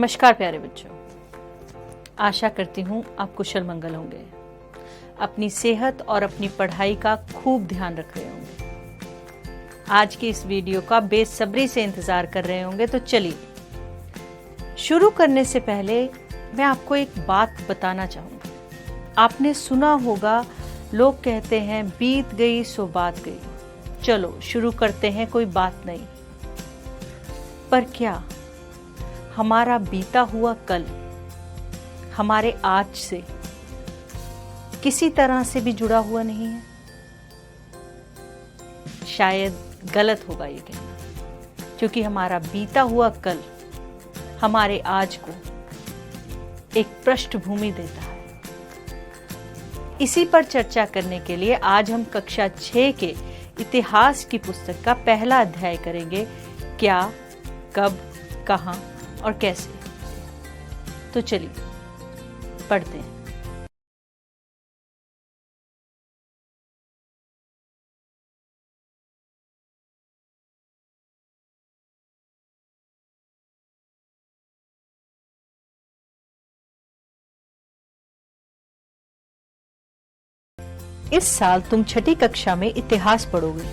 नमस्कार प्यारे बच्चों, आशा करती हूँ आप कुशल मंगल होंगे, अपनी सेहत और अपनी पढ़ाई का खूब ध्यान रख रहे होंगे। आज की इस वीडियो का बेसब्री से इंतजार कर रहे होंगे। तो चलिए शुरू करने से पहले मैं आपको एक बात बताना चाहूँगी। आपने सुना होगा, लोग कहते हैं बीत गई सो बात गई। चलो शुरू करते हैं, कोई बात नहीं। पर क्या हमारा बीता हुआ कल हमारे आज से किसी तरह से भी जुड़ा हुआ नहीं है? शायद गलत होगा ये कहना, क्योंकि हमारा बीता हुआ कल हमारे आज को एक पृष्ठभूमि देता है। इसी पर चर्चा करने के लिए आज हम कक्षा 6 के इतिहास की पुस्तक का पहला अध्याय करेंगे। क्या, कब, कहां और कैसे। तो चलिए पढ़ते हैं। इस साल तुम छठी कक्षा में इतिहास पढ़ोगे।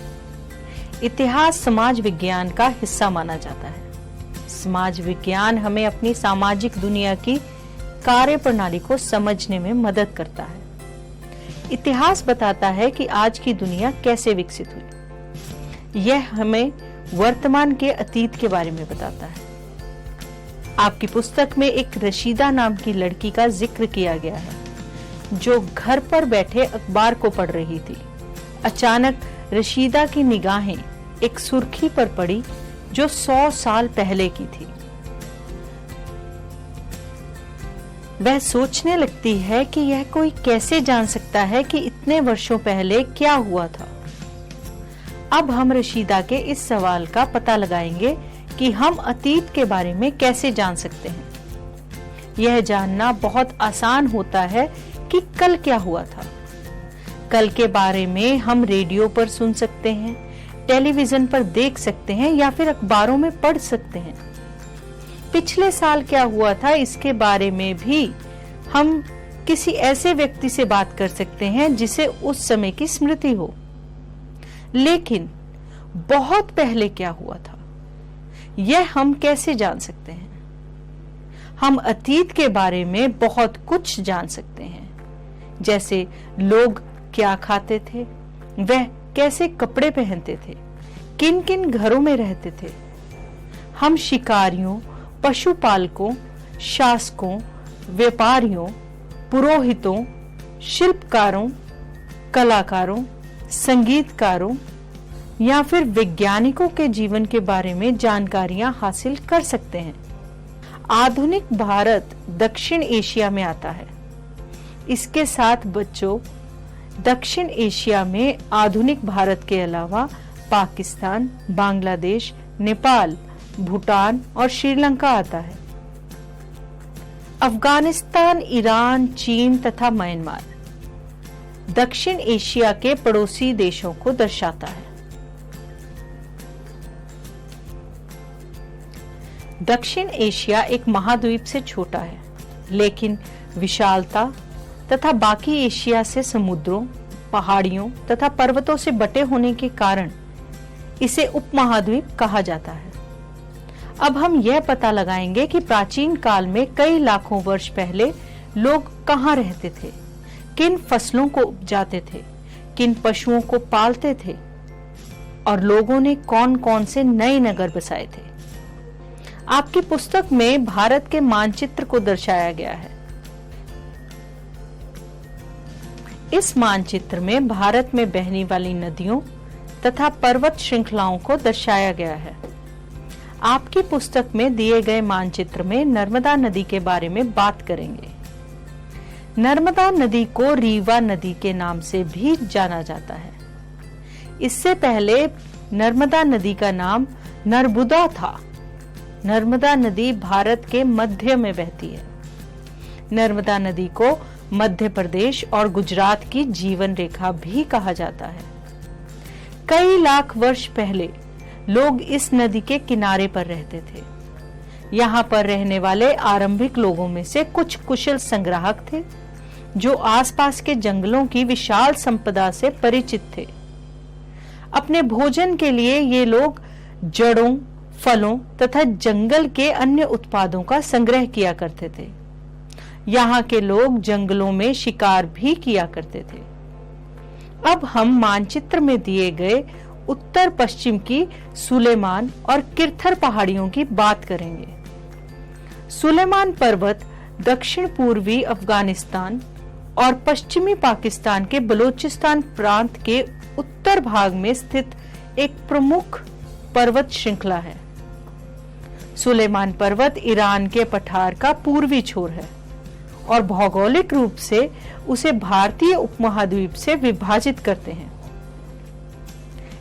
इतिहास समाज विज्ञान का हिस्सा माना जाता है। समाज विज्ञान हमें अपनी सामाजिक दुनिया की कार्यप्रणाली को समझने में मदद करता है। इतिहास बताता है कि आज की दुनिया कैसे विकसित हुई। यह हमें वर्तमान के अतीत के बारे में बताता है। आपकी पुस्तक में एक रशीदा नाम की लड़की का जिक्र किया गया है, जो घर पर बैठे अखबार को पढ़ रही थी। अचानक रशीदा की निगाहें एक सुर्खी पर पड़ी जो 100 साल पहले की थी। वह सोचने लगती है कि यह कोई कैसे जान सकता है कि इतने वर्षों पहले क्या हुआ था। अब हम रशीदा के इस सवाल का पता लगाएंगे कि हम अतीत के बारे में कैसे जान सकते हैं। यह जानना बहुत आसान होता है कि कल क्या हुआ था। कल के बारे में हम रेडियो पर सुन सकते हैं, टेलीविजन पर देख सकते हैं या फिर अखबारों में पढ़ सकते हैं। पिछले साल क्या हुआ था इसके बारे में भी हम किसी ऐसे व्यक्ति से बात कर सकते हैं जिसे उस समय की स्मृति हो। लेकिन बहुत पहले क्या हुआ था, यह हम कैसे जान सकते हैं? हम अतीत के बारे में बहुत कुछ जान सकते हैं, जैसे लोग क्या खाते थे, वह कैसे कपड़े पहनते थे, किन किन घरों में रहते थे। हम शिकारियों, पशुपालकों, शासकों, व्यापारियों, पुरोहितों, शिल्पकारों, कलाकारों, संगीतकारों या फिर वैज्ञानिकों के जीवन के बारे में जानकारियां हासिल कर सकते हैं। आधुनिक भारत दक्षिण एशिया में आता है। इसके साथ बच्चों, दक्षिण एशिया में आधुनिक भारत के अलावा पाकिस्तान, बांग्लादेश, नेपाल, भूटान और श्रीलंका आता है। अफगानिस्तान, ईरान, चीन तथा म्यांमार दक्षिण एशिया के पड़ोसी देशों को दर्शाता है। दक्षिण एशिया एक महाद्वीप से छोटा है, लेकिन विशालता तथा बाकी एशिया से समुद्रों, पहाड़ियों तथा पर्वतों से बटे होने के कारण इसे उपमहाद्वीप कहा जाता है। अब हम यह पता लगाएंगे कि प्राचीन काल में कई लाखों वर्ष पहले लोग कहाँ रहते थे, किन फसलों को उपजाते थे, किन पशुओं को पालते थे और लोगों ने कौन कौन से नए नगर बसाए थे। आपकी पुस्तक में भारत के मानचित्र को दर्शाया गया है। इस मानचित्र में भारत में बहने वाली नदियों तथा पर्वत श्रृंखलाओं को दर्शाया गया है। आपकी पुस्तक में दिए गए मानचित्र में नर्मदा नदी के बारे में बात करेंगे। नर्मदा नदी को रीवा नदी के नाम से भी जाना जाता है। इससे पहले नर्मदा नदी का नाम नर्बुदा था। नर्मदा नदी भारत के मध्य में बहती है। नर्मदा नदी को मध्य प्रदेश और गुजरात की जीवन रेखा भी कहा जाता है। कई लाख वर्ष पहले लोग इस नदी के किनारे पर रहते थे। यहाँ पर रहने वाले आरंभिक लोगों में से कुछ कुशल संग्राहक थे जो आसपास के जंगलों की विशाल संपदा से परिचित थे। अपने भोजन के लिए ये लोग जड़ों, फलों तथा जंगल के अन्य उत्पादों का संग्रह किया करते थे। यहाँ के लोग जंगलों में शिकार भी किया करते थे। अब हम मानचित्र में दिए गए उत्तर पश्चिम की सुलेमान और किरथर पहाड़ियों की बात करेंगे। सुलेमान पर्वत दक्षिण पूर्वी अफगानिस्तान और पश्चिमी पाकिस्तान के बलूचिस्तान प्रांत के उत्तर भाग में स्थित एक प्रमुख पर्वत श्रृंखला है। सुलेमान पर्वत ईरान के पठार का पूर्वी छोर है और भौगोलिक रूप से उसे भारतीय उपमहाद्वीप से विभाजित करते हैं।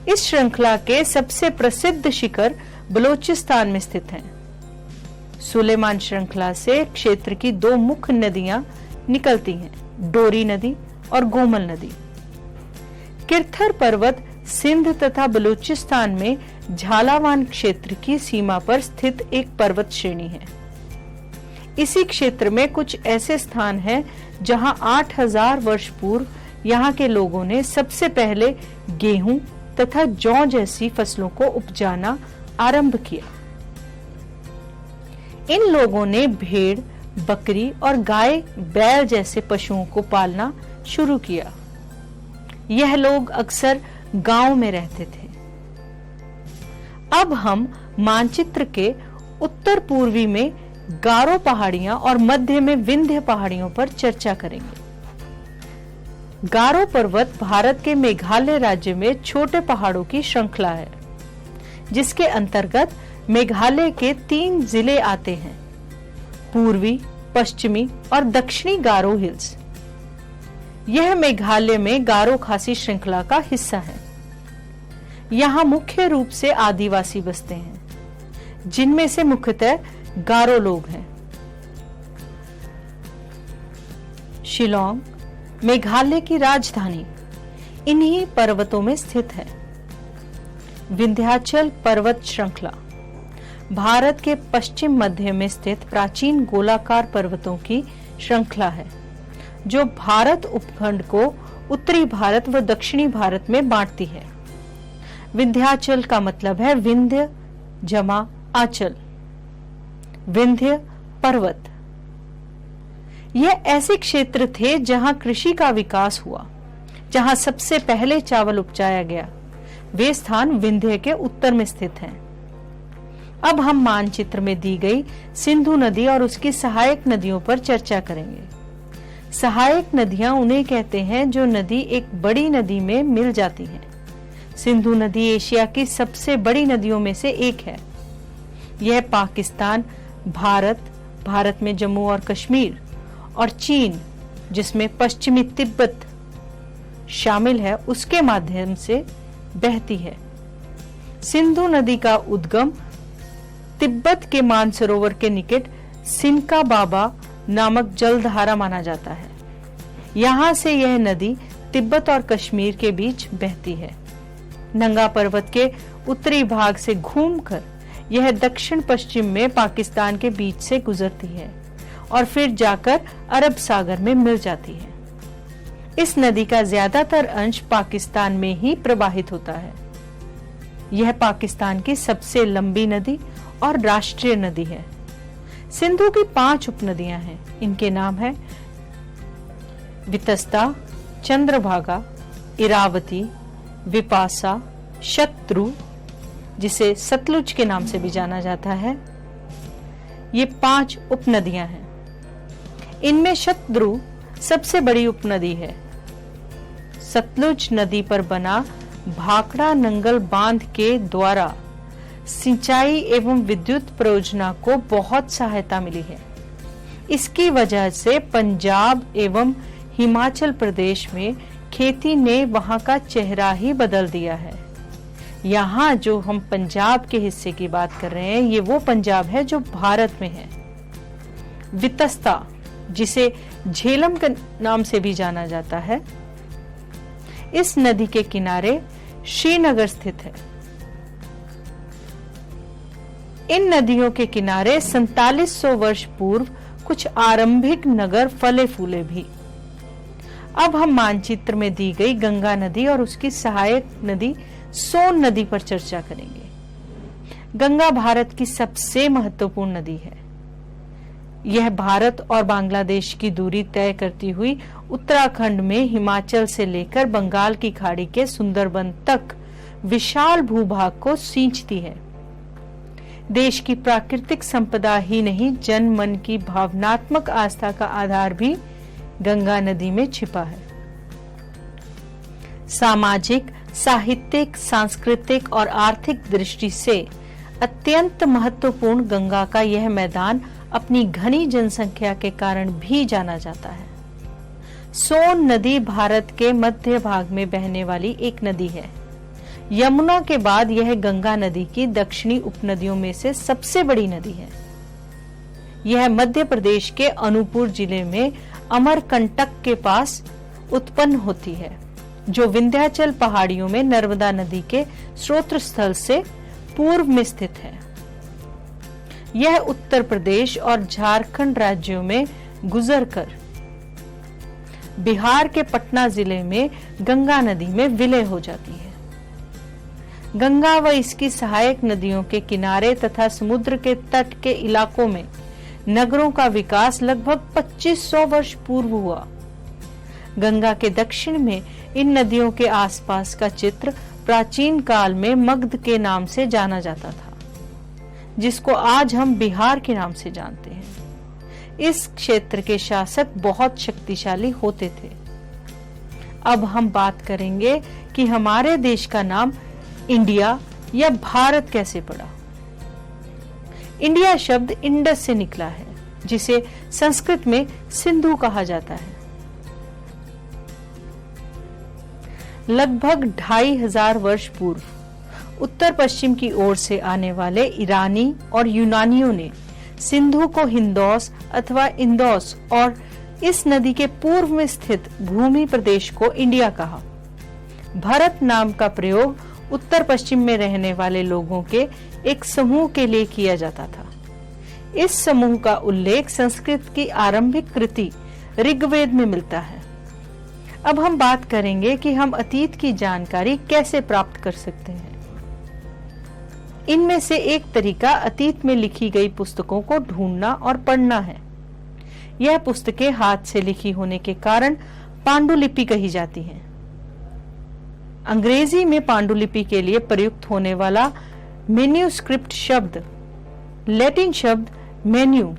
इस श्रृंखला के सबसे प्रसिद्ध शिखर बलूचिस्तान में स्थित हैं। सुलेमान श्रृंखला से क्षेत्र की दो मुख्य नदियां निकलती हैं, डोरी नदी और गोमल नदी। किरथर पर्वत सिंध तथा बलूचिस्तान में झालावान क्षेत्र की सीमा पर स्थित एक पर्वत श्रेणी है। इसी क्षेत्र में कुछ ऐसे स्थान हैं जहां 8000 वर्ष पूर्व यहाँ के लोगों ने सबसे पहले गेहूं तथा जौ जैसी फसलों को उपजाना आरंभ किया। इन लोगों ने भेड़, बकरी और गाय, बैल जैसे पशुओं को पालना शुरू किया। यह लोग अक्सर गांव में रहते थे। अब हम मानचित्र के उत्तर पूर्वी में गारो पहाड़ियां और मध्य में विंध्य पहाड़ियों पर चर्चा करेंगे। गारो पर्वत भारत के मेघालय राज्य में छोटे पहाड़ों की श्रृंखला है, जिसके अंतर्गत मेघालय के 3 जिले आते हैं, पूर्वी, पश्चिमी और दक्षिणी गारो हिल्स। यह मेघालय में गारो खासी श्रृंखला का हिस्सा है। यहाँ मुख्य रूप से आदिवासी बसते हैं, जिनमें से मुख्यतः गारो लोग हैं। शिलोंग मेघालय की राजधानी इन्हीं पर्वतों में स्थित है। विंध्याचल पर्वत श्रृंखला भारत के पश्चिम मध्य में स्थित प्राचीन गोलाकार पर्वतों की श्रृंखला है, जो भारत उपखंड को उत्तरी भारत व दक्षिणी भारत में बांटती है। विंध्याचल का मतलब है विंध्य जमा आंचल, विंध्य पर्वत। यह ऐसे क्षेत्र थे जहां कृषि का विकास हुआ, जहां सबसे पहले चावल उपजाया गया। वे स्थान विंध्य के उत्तर में स्थित हैं। अब हम मानचित्र में दी गई सिंधु नदी और उसकी सहायक नदियों पर चर्चा करेंगे। सहायक नदियां उन्हें कहते हैं जो नदी एक बड़ी नदी में मिल जाती हैं। सिंधु नदी एशिया की सबसे बड़ी नदियों में से एक है। यह पाकिस्तान, भारत में जम्मू और कश्मीर और चीन, जिसमें पश्चिमी तिब्बत शामिल है, उसके माध्यम से बहती है। सिंधु नदी का उद्गम तिब्बत के मानसरोवर के निकट सिनका बाबा नामक जलधारा माना जाता है। यहाँ से यह नदी तिब्बत और कश्मीर के बीच बहती है। नंगा पर्वत के उत्तरी भाग से घूमकर यह दक्षिण पश्चिम में पाकिस्तान के बीच से गुजरती है और फिर जाकर अरब सागर में मिल जाती है। इस नदी का ज्यादातर अंश पाकिस्तान में ही प्रवाहित होता है। यह पाकिस्तान की सबसे लंबी नदी और राष्ट्रीय नदी है। सिंधु की 5 उपनदियां हैं। इनके नाम है वितस्ता, चंद्रभागा, इरावती, विपासा, शत्रु, जिसे सतलुज के नाम से भी जाना जाता है। ये 5 उपनदियां हैं। इनमें शत्रु सबसे बड़ी उपनदी है। सतलुज नदी पर बना भाखड़ा नंगल बांध के द्वारा सिंचाई एवं विद्युत परियोजना को बहुत सहायता मिली है। इसकी वजह से पंजाब एवं हिमाचल प्रदेश में खेती ने वहां का चेहरा ही बदल दिया है। यहाँ जो हम पंजाब के हिस्से की बात कर रहे हैं, ये वो पंजाब है जो भारत में है। वितस्ता, जिसे झेलम के नाम से भी जाना जाता है, इस नदी के किनारे श्रीनगर स्थित है। इन नदियों के किनारे 4700 वर्ष पूर्व कुछ आरंभिक नगर फले फूले भी। अब हम मानचित्र में दी गई गंगा नदी और उसकी सहायक नदी सोन नदी पर चर्चा करेंगे। गंगा भारत की सबसे महत्वपूर्ण नदी है। यह भारत और बांग्लादेश की दूरी तय करती हुई उत्तराखंड में हिमाचल से लेकर बंगाल की खाड़ी के सुंदरबन तक विशाल भूभाग को सींचती है। देश की प्राकृतिक संपदा ही नहीं, जन मन की भावनात्मक आस्था का आधार भी गंगा नदी में छिपा है। सामाजिक, साहित्यिक, सांस्कृतिक और आर्थिक दृष्टि से अत्यंत महत्वपूर्ण गंगा का यह मैदान अपनी घनी जनसंख्या के कारण भी जाना जाता है। सोन नदी भारत के मध्य भाग में बहने वाली एक नदी है। यमुना के बाद यह गंगा नदी की दक्षिणी उपनदियों में से सबसे बड़ी नदी है। यह मध्य प्रदेश के अनूपपुर जिले में अमरकंटक के पास उत्पन्न होती है, जो विंध्याचल पहाड़ियों में नर्मदा नदी के स्रोत स्थल से पूर्व में स्थित है। यह उत्तर प्रदेश और झारखंड राज्यों में गुजरकर बिहार के पटना जिले में गंगा नदी में विलय हो जाती है। गंगा व इसकी सहायक नदियों के किनारे तथा समुद्र के तट के इलाकों में नगरों का विकास लगभग 2500 वर्ष पूर्व हुआ। गंगा के दक्षिण में इन नदियों के आसपास का चित्र प्राचीन काल में मगध के नाम से जाना जाता था, जिसको आज हम बिहार के नाम से जानते हैं। इस क्षेत्र के शासक बहुत शक्तिशाली होते थे। अब हम बात करेंगे कि हमारे देश का नाम इंडिया या भारत कैसे पड़ा। इंडिया शब्द इंडस से निकला है, जिसे संस्कृत में सिंधु कहा जाता है। लगभग 2500 वर्ष पूर्व उत्तर पश्चिम की ओर से आने वाले ईरानी और यूनानियों ने सिंधु को हिंदौस अथवा इंदौस और इस नदी के पूर्व में स्थित भूमि प्रदेश को इंडिया कहा। भारत नाम का प्रयोग उत्तर पश्चिम में रहने वाले लोगों के एक समूह के लिए किया जाता था। इस समूह का उल्लेख संस्कृत की आरंभिक कृति ऋग्वेद में मिलता है। अब हम बात करेंगे कि हम अतीत की जानकारी कैसे प्राप्त कर सकते हैं। इनमें से एक तरीका अतीत में लिखी गई पुस्तकों को ढूंढना और पढ़ना है। यह पुस्तकें हाथ से लिखी होने के कारण पांडुलिपि कही जाती हैं। अंग्रेजी में पांडुलिपि के लिए प्रयुक्त होने वाला मेन्यूस्क्रिप्ट शब्द लैटिन शब्द मेन्यू,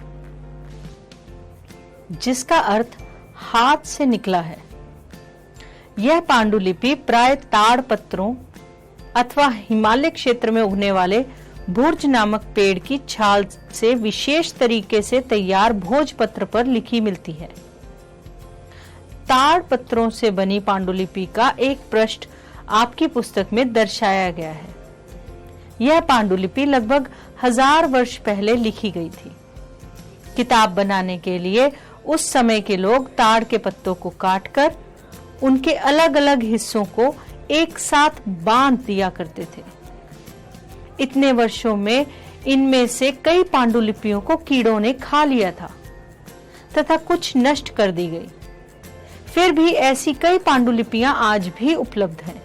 जिसका अर्थ हाथ से निकला है। यह पांडुलिपि प्राय ताड़ पत्रों अथवा हिमालय क्षेत्र में उगने वाले भुर्ज नामक पेड़ की छाल से विशेष तरीके से तैयार भोजपत्र पर लिखी मिलती है। ताड़ पत्रों से बनी पांडुलिपि का एक पृष्ठ आपकी पुस्तक में दर्शाया गया है। यह पांडुलिपि लगभग 1000 वर्ष पहले लिखी गई थी। किताब बनाने के लिए उस समय के लोग ताड़ के पत्तों को काटकर उनके अलग अलग हिस्सों को एक साथ बांध दिया करते थे। इतने वर्षों में इनमें से कई पांडुलिपियों को कीड़ों ने खा लिया था तथा कुछ नष्ट कर दी गई। फिर भी ऐसी कई पांडुलिपियां आज भी उपलब्ध हैं।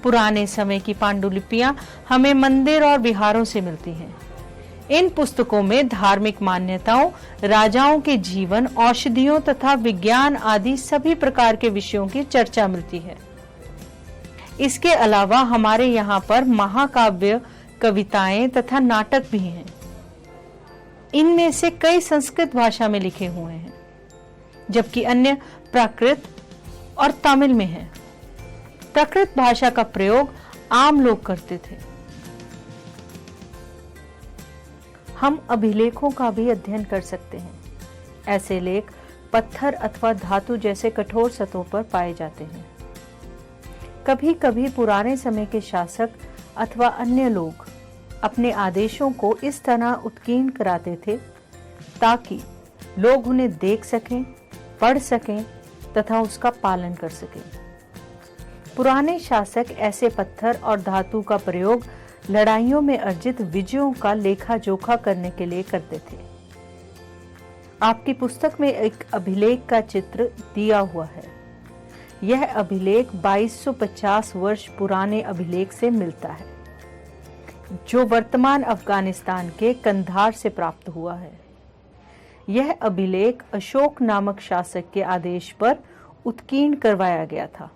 पुराने समय की पांडुलिपियां हमें मंदिर और विहारों से मिलती हैं। इन पुस्तकों में धार्मिक मान्यताओं, राजाओं के जीवन, औषधियों तथा विज्ञान आदि सभी प्रकार के विषयों की चर्चा मिलती है। इसके अलावा हमारे यहाँ पर महाकाव्य, कविताएं तथा नाटक भी हैं। इनमें से कई संस्कृत भाषा में लिखे हुए हैं, जबकि अन्य प्राकृत और तमिल में हैं। प्राकृत भाषा का प्रयोग आम लोग करते थे। हम अभिलेखों का भी अध्ययन कर सकते हैं। ऐसे लेख पत्थर अथवा धातु जैसे कठोर सतहों पर पाए जाते हैं। कभी कभी पुराने समय के शासक अथवा अन्य लोग अपने आदेशों को इस तरह उत्कीर्ण कराते थे ताकि लोग उन्हें देख सकें, पढ़ सकें तथा उसका पालन कर सकें। पुराने शासक ऐसे पत्थर और धातु का प्रयोग लड़ाइयों में अर्जित विजयों का लेखा जोखा करने के लिए करते थे। आपकी पुस्तक में एक अभिलेख का चित्र दिया हुआ है। यह अभिलेख 2250 वर्ष पुराने अभिलेख से मिलता है, जो वर्तमान अफगानिस्तान के कंधार से प्राप्त हुआ है। यह अभिलेख अशोक नामक शासक के आदेश पर उत्कीर्ण करवाया गया था।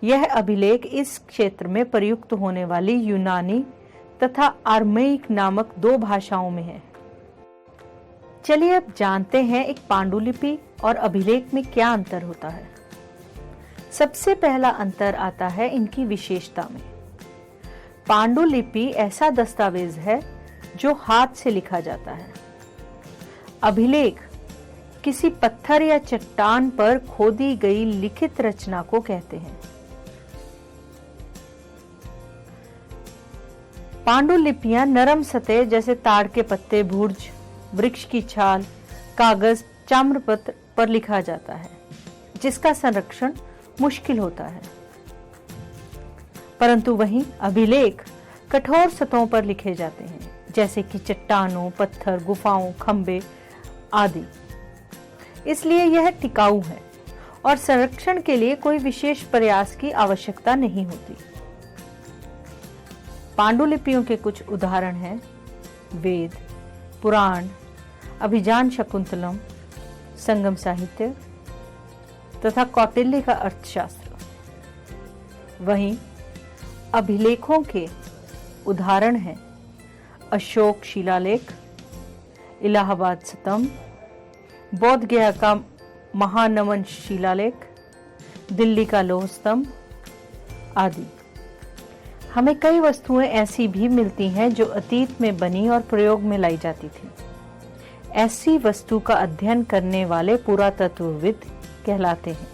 यह अभिलेख इस क्षेत्र में प्रयुक्त होने वाली यूनानी तथा आर्मेइक नामक 2 भाषाओं में है। चलिए अब जानते हैं एक पांडुलिपि और अभिलेख में क्या अंतर होता है। सबसे पहला अंतर आता है इनकी विशेषता में। पांडुलिपि ऐसा दस्तावेज है जो हाथ से लिखा जाता है। अभिलेख किसी पत्थर या चट्टान पर खोदी गई लिखित रचना को कहते हैं। पांडुलिपियां नरम सतह जैसे ताड़ के पत्ते, भुर्ज, वृक्ष की छाल, कागज, ताम्रपत्र पर लिखा जाता है, जिसका संरक्षण मुश्किल होता है। परंतु वहीं अभिलेख कठोर सतहों पर लिखे जाते हैं, जैसे कि चट्टानों, पत्थर, गुफाओं, खंबे आदि। इसलिए यह टिकाऊ है और संरक्षण के लिए कोई विशेष प्रयास की आवश्यकता नहीं होती। पांडुलिपियों के कुछ उदाहरण हैं वेद, पुराण, अभिजान शकुंतलम, संगम साहित्य तथा कौटिल्य का अर्थशास्त्र। वहीं अभिलेखों के उदाहरण हैं अशोक शिलालेख, इलाहाबाद स्तंभ, बोध गया का महानमन शिलालेख, दिल्ली का लौह स्तंभ आदि। हमें कई वस्तुएं ऐसी भी मिलती हैं जो अतीत में बनी और प्रयोग में लाई जाती थी। ऐसी वस्तु का अध्ययन करने वाले पुरातत्वविद कहलाते हैं।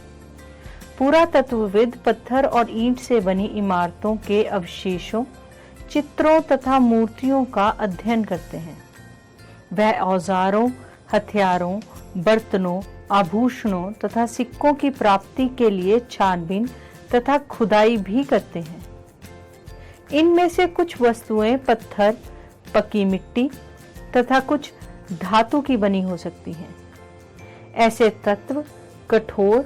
पुरातत्वविद पत्थर और ईंट से बनी इमारतों के अवशेषों, चित्रों तथा मूर्तियों का अध्ययन करते हैं। वह औजारों, हथियारों, बर्तनों, आभूषणों तथा सिक्कों की प्राप्ति के लिए छानबीन तथा खुदाई भी करते हैं। इनमें से कुछ वस्तुएं पत्थर, पकी मिट्टी तथा कुछ धातु की बनी हो सकती हैं। ऐसे तत्व कठोर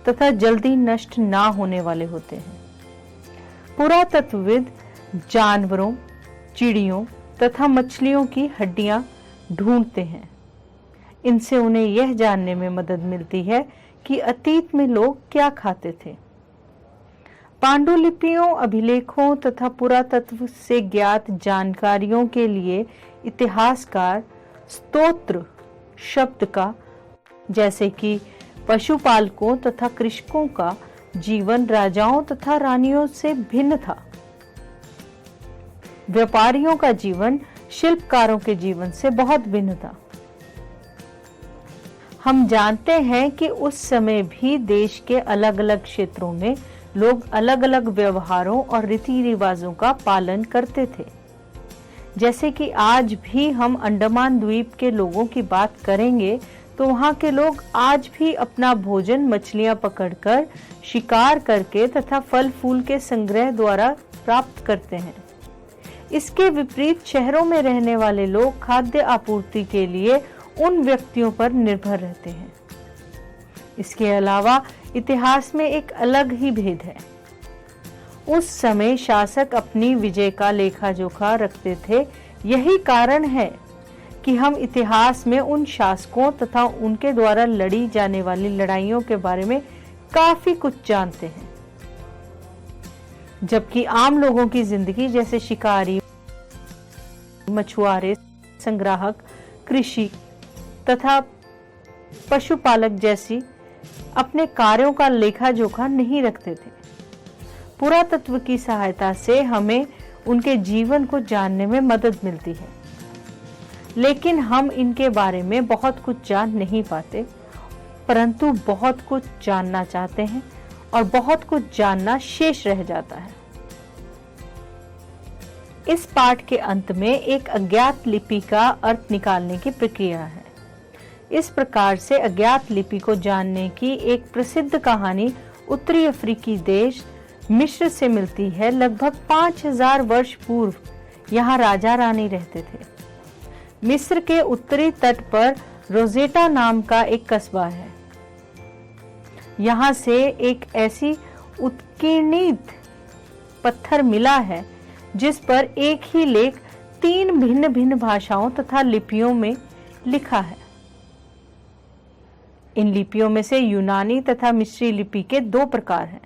तथा जल्दी नष्ट ना होने वाले होते हैं। पुरातत्वविद जानवरों, चिड़ियों तथा मछलियों की हड्डियां ढूंढते हैं। इनसे उन्हें यह जानने में मदद मिलती है कि अतीत में लोग क्या खाते थे। पांडुलिपियों, अभिलेखों तथा पुरातत्व से ज्ञात जानकारियों के लिए इतिहासकार स्तोत्र शब्द का, जैसे कि पशुपालकों तथा कृषकों का जीवन राजाओं तथा रानियों से भिन्न था। व्यापारियों का जीवन शिल्पकारों के जीवन से बहुत भिन्न था। हम जानते हैं कि उस समय भी देश के अलग अलग क्षेत्रों में लोग अलग अलग व्यवहारों और रीति रिवाजों का पालन करते थे। जैसे कि आज भी हम अंडमान द्वीप के लोगों की बात करेंगे तो वहां के लोग आज भी अपना भोजन मछलियां पकड़कर, शिकार करके तथा फल फूल के संग्रह द्वारा प्राप्त करते हैं। इसके विपरीत शहरों में रहने वाले लोग खाद्य आपूर्ति के लिए उन व्यक्तियों पर निर्भर रहते हैं। इसके अलावा इतिहास में एक अलग ही भेद है। उस समय शासक अपनी विजय का लेखा जोखा रखते थे। यही कारण है कि हम इतिहास में उन शासकों तथा उनके द्वारा लड़ी जाने वाली लड़ाइयों के बारे में काफी कुछ जानते हैं, जबकि आम लोगों की जिंदगी जैसे शिकारी, मछुआरे, संग्राहक, कृषि तथा पशुपालक जैसी अपने कार्यों का लेखा जोखा नहीं रखते थे। पुरातत्व की सहायता से हमें उनके जीवन को जानने में मदद मिलती है, लेकिन हम इनके बारे में बहुत कुछ जान नहीं पाते, परंतु बहुत कुछ जानना चाहते हैं और बहुत कुछ जानना शेष रह जाता है। इस पाठ के अंत में एक अज्ञात लिपि का अर्थ निकालने की प्रक्रिया है। इस प्रकार से अज्ञात लिपि को जानने की एक प्रसिद्ध कहानी उत्तरी अफ्रीकी देश मिस्र से मिलती है। लगभग 5000 वर्ष पूर्व यहाँ राजा रानी रहते थे। मिस्र के उत्तरी तट पर रोजेटा नाम का एक कस्बा है। यहाँ से एक ऐसी उत्कीर्णित पत्थर मिला है जिस पर एक ही लेख 3 भिन्न भिन्न भाषाओं तथा लिपियों में लिखा है। इन लिपियों में से यूनानी तथा मिस्री लिपि के 2 प्रकार हैं।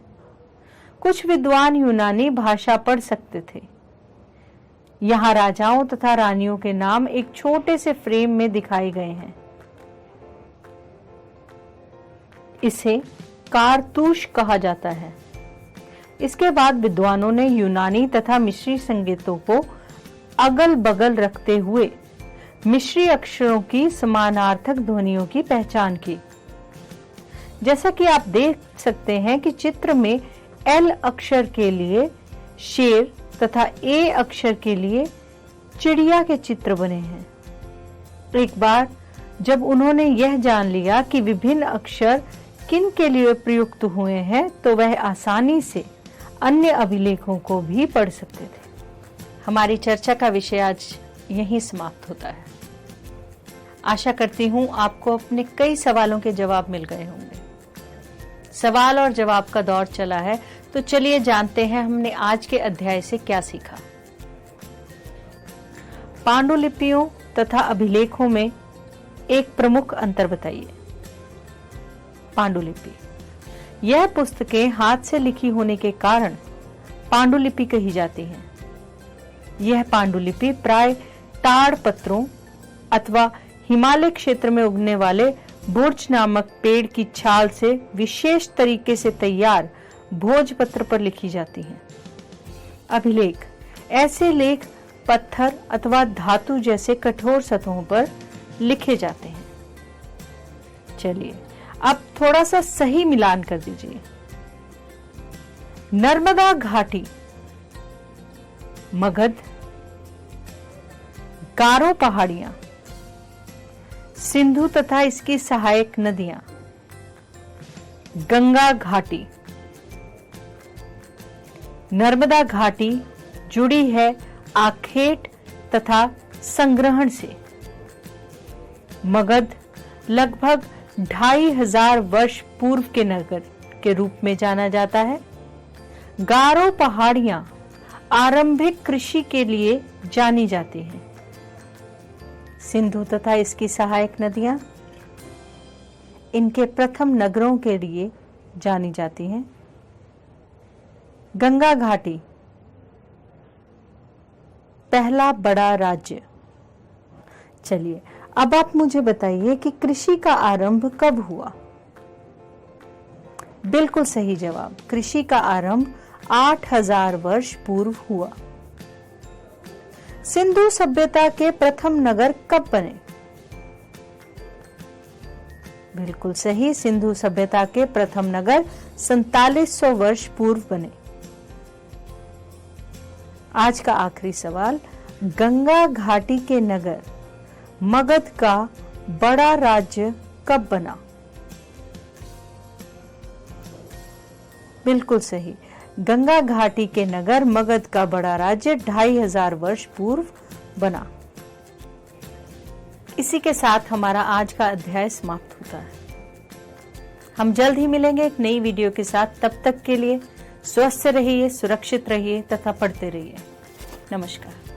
कुछ विद्वान यूनानी भाषा पढ़ सकते थे। यहाँ राजाओं तथा रानियों के नाम एक छोटे से फ्रेम में दिखाए गए हैं। इसे कारतूश कहा जाता है। इसके बाद विद्वानों ने यूनानी तथा मिस्री संकेतों को अगल बगल रखते हुए मिस्री अक्षरों की समानार्थक ध्वनियों की पहचान की। जैसा कि आप देख सकते हैं कि चित्र में एल अक्षर के लिए शेर तथा ए अक्षर के लिए चिड़िया के चित्र बने हैं। एक बार जब उन्होंने यह जान लिया कि विभिन्न अक्षर किन के लिए प्रयुक्त हुए हैं, तो वह आसानी से अन्य अभिलेखों को भी पढ़ सकते थे। हमारी चर्चा का विषय आज यहीं समाप्त होता है। आशा करती हूं आपको अपने कई सवालों के जवाब मिल गए होंगे। सवाल और जवाब का दौर चला है, तो चलिए जानते हैं हमने आज के अध्याय से क्या सीखा। पांडुलिपियों तथा अभिलेखों में एक प्रमुख अंतर बताइए। पांडुलिपि, यह पुस्तकें हाथ से लिखी होने के कारण पांडुलिपि कही जाती है। यह पांडुलिपि प्राय ताड़ पत्रों अथवा हिमालय क्षेत्र में उगने वाले बुर्ज नामक पेड़ की छाल से विशेष तरीके से तैयार भोजपत्र पर लिखी जाती हैं। अभिलेख, ऐसे लेख पत्थर अथवा धातु जैसे कठोर सतहों पर लिखे जाते हैं। चलिए अब थोड़ा सा सही मिलान कर दीजिए। नर्मदा घाटी, मगध, गारो पहाड़ियां, सिंधु तथा इसकी सहायक नदियां, गंगा घाटी। नर्मदा घाटी जुड़ी है आखेट तथा संग्रहण से। मगध लगभग 2500 वर्ष पूर्व के नगर के रूप में जाना जाता है। गारो पहाड़ियां आरंभिक कृषि के लिए जानी जाती हैं। सिंधु तथा इसकी सहायक नदियां इनके प्रथम नगरों के लिए जानी जाती हैं। गंगा घाटी पहला बड़ा राज्य। चलिए अब आप मुझे बताइए कि कृषि का आरंभ कब हुआ। बिल्कुल सही जवाब, कृषि का आरंभ 8000 वर्ष पूर्व हुआ। सिंधु सभ्यता के प्रथम नगर कब बने। बिल्कुल सही, सिंधु सभ्यता के प्रथम नगर 4700 वर्ष पूर्व बने। आज का आखिरी सवाल, गंगा घाटी के नगर मगध का बड़ा राज्य कब बना। बिल्कुल सही, गंगा घाटी के नगर मगध का बड़ा राज्य 2500 वर्ष पूर्व बना। इसी के साथ हमारा आज का अध्याय समाप्त होता है। हम जल्द ही मिलेंगे एक नई वीडियो के साथ। तब तक के लिए स्वस्थ रहिए, सुरक्षित रहिए तथा पढ़ते रहिए। नमस्कार।